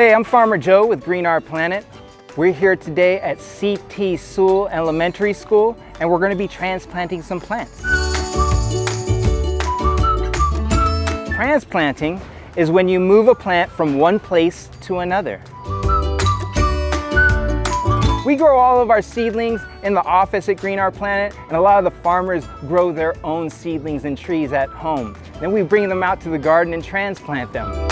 Hey, I'm Farmer Joe with Green Our Planet. We're here today at C.T. Sewell Elementary School, and we're going to be transplanting some plants. Transplanting is when you move a plant from one place to another. We grow all of our seedlings in the office at Green Our Planet, and a lot of the farmers grow their own seedlings and trees at home. Then we bring them out to the garden and transplant them.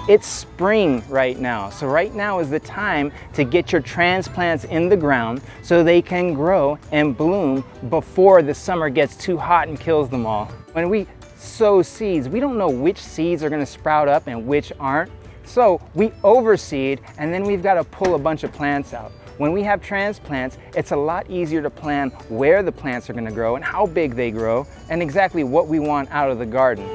It's spring right now, so right now is the time to get your transplants in the ground so they can grow and bloom before the summer gets too hot and kills them all. When we sow seeds, we don't know which seeds are going to sprout up and which aren't. So we overseed, and then we've got to pull a bunch of plants out. When we have transplants, it's a lot easier to plan where the plants are going to grow and how big they grow and exactly what we want out of the garden.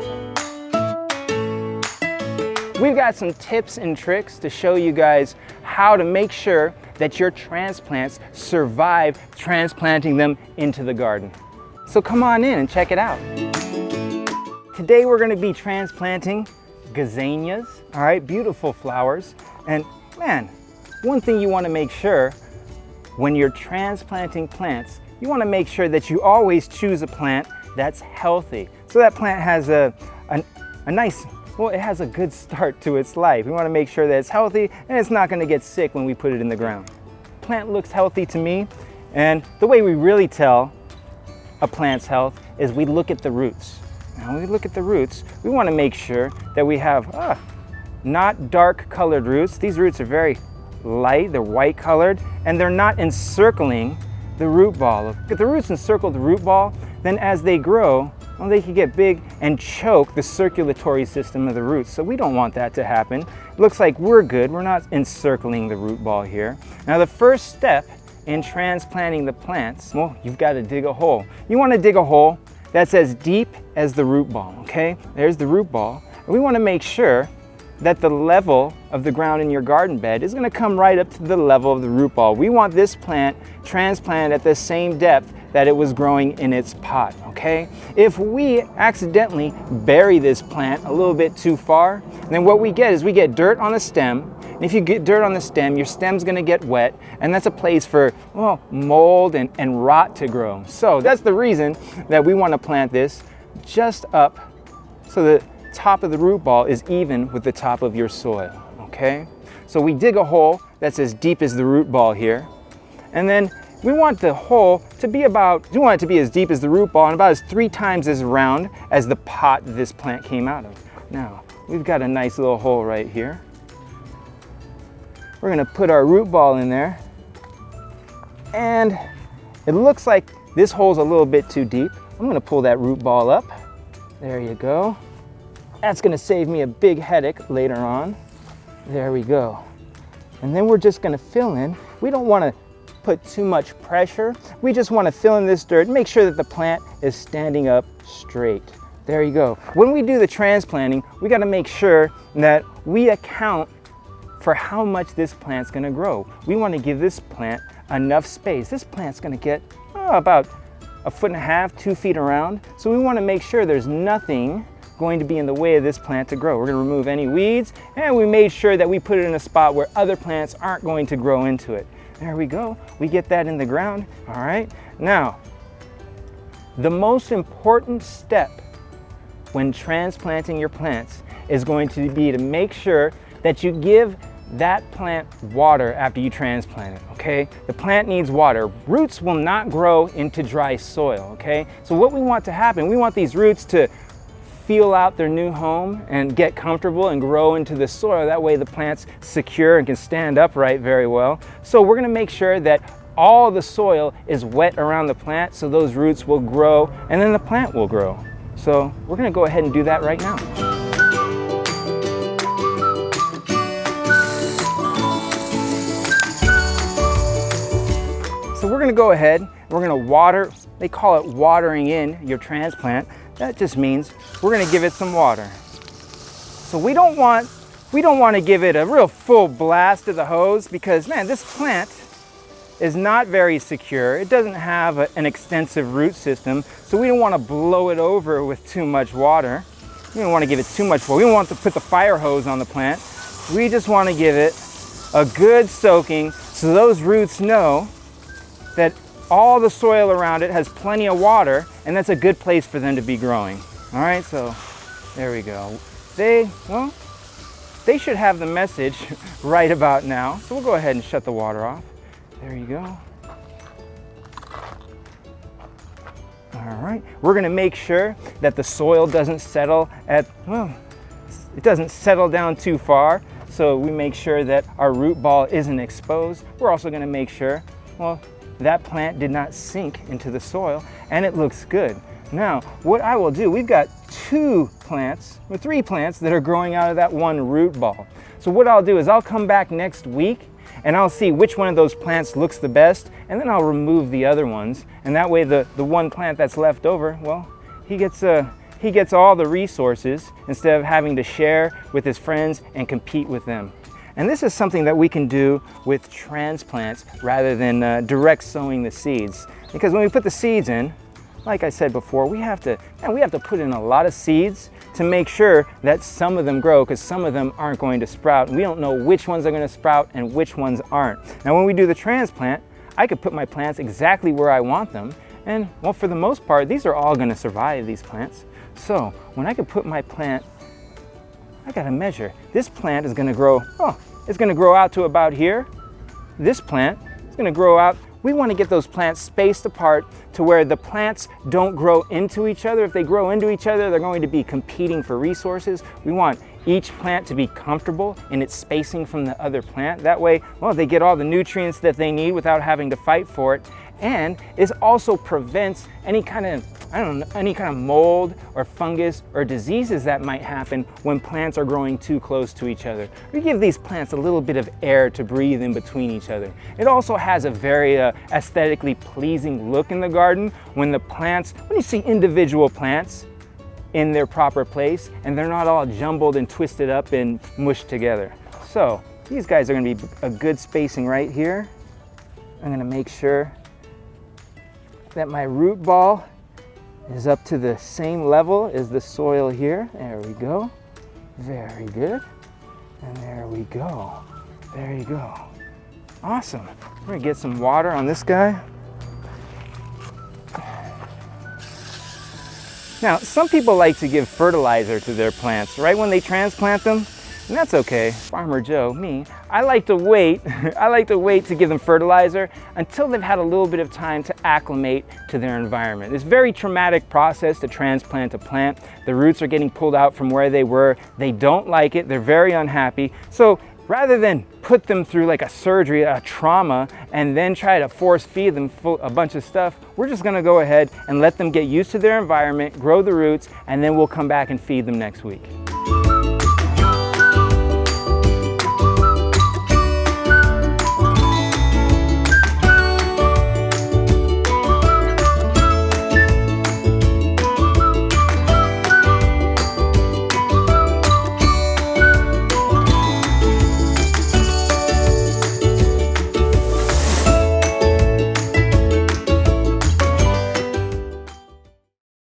We've got some tips and tricks to show you guys how to make sure that your transplants survive transplanting them into the garden. So come on in and check it out. Today we're going to be transplanting gazanias, all right, beautiful flowers. And man, one thing you want to make sure when you're transplanting plants, you want to make sure that you always choose a plant that's healthy. So that plant has a nice, well, it has a good start to its life. We want to make sure that it's healthy and it's not going to get sick when we put it in the ground. Plant looks healthy to me, and the way we really tell a plant's health is we look at the roots. Now, when we look at the roots, we want to make sure that we have not dark colored roots. These roots are very light, they're white colored, and they're not encircling the root ball. If the roots encircle the root ball, then as they grow, well, they can get big and choke the circulatory system of the roots. So we don't want that to happen. It looks like we're good. We're not encircling the root ball here. Now the first step in transplanting the plants, well, you've got to dig a hole. You want to dig a hole that's as deep as the root ball, okay? There's the root ball. And we want to make sure that the level of the ground in your garden bed is going to come right up to the level of the root ball. We want this plant transplanted at the same depth that it was growing in its pot, okay? If we accidentally bury this plant a little bit too far, then what we get is we get dirt on the stem. And if you get dirt on the stem, your stem's gonna get wet, and that's a place for, well, mold and rot to grow. So that's the reason that we want to plant this just up so the top of the root ball is even with the top of your soil, okay? So we dig a hole that's as deep as the root ball here, and then we want the hole to be we want it to be as deep as the root ball and about 3 times as round as the pot this plant came out of. Now, we've got a nice little hole right here. We're gonna put our root ball in there, and it looks like this hole's a little bit too deep. I'm gonna pull that root ball up. There you go. That's gonna save me a big headache later on. There we go. And then we're just gonna fill in. We don't wanna put too much pressure. We just wanna fill in this dirt, make sure that the plant is standing up straight. There you go. When we do the transplanting, we gotta make sure that we account for how much this plant's gonna grow. We wanna give this plant enough space. This plant's gonna get about 1.5 feet, 2 feet around. So we wanna make sure there's nothing going to be in the way of this plant to grow. We're going to remove any weeds, and we made sure that we put it in a spot where other plants aren't going to grow into it. There we go. We get that in the ground. All right. Now, the most important step when transplanting your plants is going to be to make sure that you give that plant water after you transplant it, okay? The plant needs water. Roots will not grow into dry soil, okay? So what we want to happen, we want these roots to feel out their new home and get comfortable and grow into the soil. That way the plant's secure and can stand upright very well. So we're gonna make sure that all the soil is wet around the plant so those roots will grow and then the plant will grow. So we're gonna go ahead and do that right now. So we're gonna go ahead, we're gonna water, they call it watering in your transplant. That just means we're gonna give it some water. So we don't want to give it a real full blast of the hose because, man, this plant is not very secure. It doesn't have an extensive root system, so we don't want to blow it over with too much water. We don't want to give it too much water. We don't want to put the fire hose on the plant. we just want to give it a good soaking so those roots know that all the soil around it has plenty of water, and that's a good place for them to be growing. All right, so there we go. They should have the message right about now. So we'll go ahead and shut the water off. There you go. All right, we're gonna make sure that the soil doesn't settle at, well, it doesn't settle down too far. So we make sure that our root ball isn't exposed. We're also gonna make sure, well, that plant did not sink into the soil and it looks good. Now, what I will do, we've got 3 plants that are growing out of that one root ball. So what I'll do is I'll come back next week and I'll see which one of those plants looks the best, and then I'll remove the other ones. And that way the one plant that's left over, well, he gets all the resources instead of having to share with his friends and compete with them. And this is something that we can do with transplants rather than direct sowing the seeds. Because when we put the seeds in, like I said before, we have to put in a lot of seeds to make sure that some of them grow, because some of them aren't going to sprout. We don't know which ones are going to sprout and which ones aren't. Now when we do the transplant, I could put my plants exactly where I want them, and well, for the most part, these are all going to survive, these plants. So when I could put my plant, I got to measure. This plant is going to grow, it's going to grow out to about here. This plant is going to grow out. We want to get those plants spaced apart to where the plants don't grow into each other. If they grow into each other, they're going to be competing for resources. We want each plant to be comfortable in its spacing from the other plant. That way, well, they get all the nutrients that they need without having to fight for it. And it also prevents any kind of mold or fungus or diseases that might happen when plants are growing too close to each other. We give these plants a little bit of air to breathe in between each other. It also has a very aesthetically pleasing look in the garden when you see individual plants in their proper place and they're not all jumbled and twisted up and mushed together. So these guys are going to be a good spacing right here. I'm going to make sure that my root ball is up to the same level as the soil here. There we go. Very good. And there we go. There you go. Awesome. We're gonna get some water on this guy. Now, some people like to give fertilizer to their plants right when they transplant them. And that's okay. Farmer Joe, me, I like to wait. I like to wait to give them fertilizer until they've had a little bit of time to acclimate to their environment. It's a very traumatic process to transplant a plant. The roots are getting pulled out from where they were. They don't like it. They're very unhappy. So rather than put them through like a surgery, a trauma, and then try to force feed them a bunch of stuff, we're just gonna go ahead and let them get used to their environment, grow the roots, and then we'll come back and feed them next week.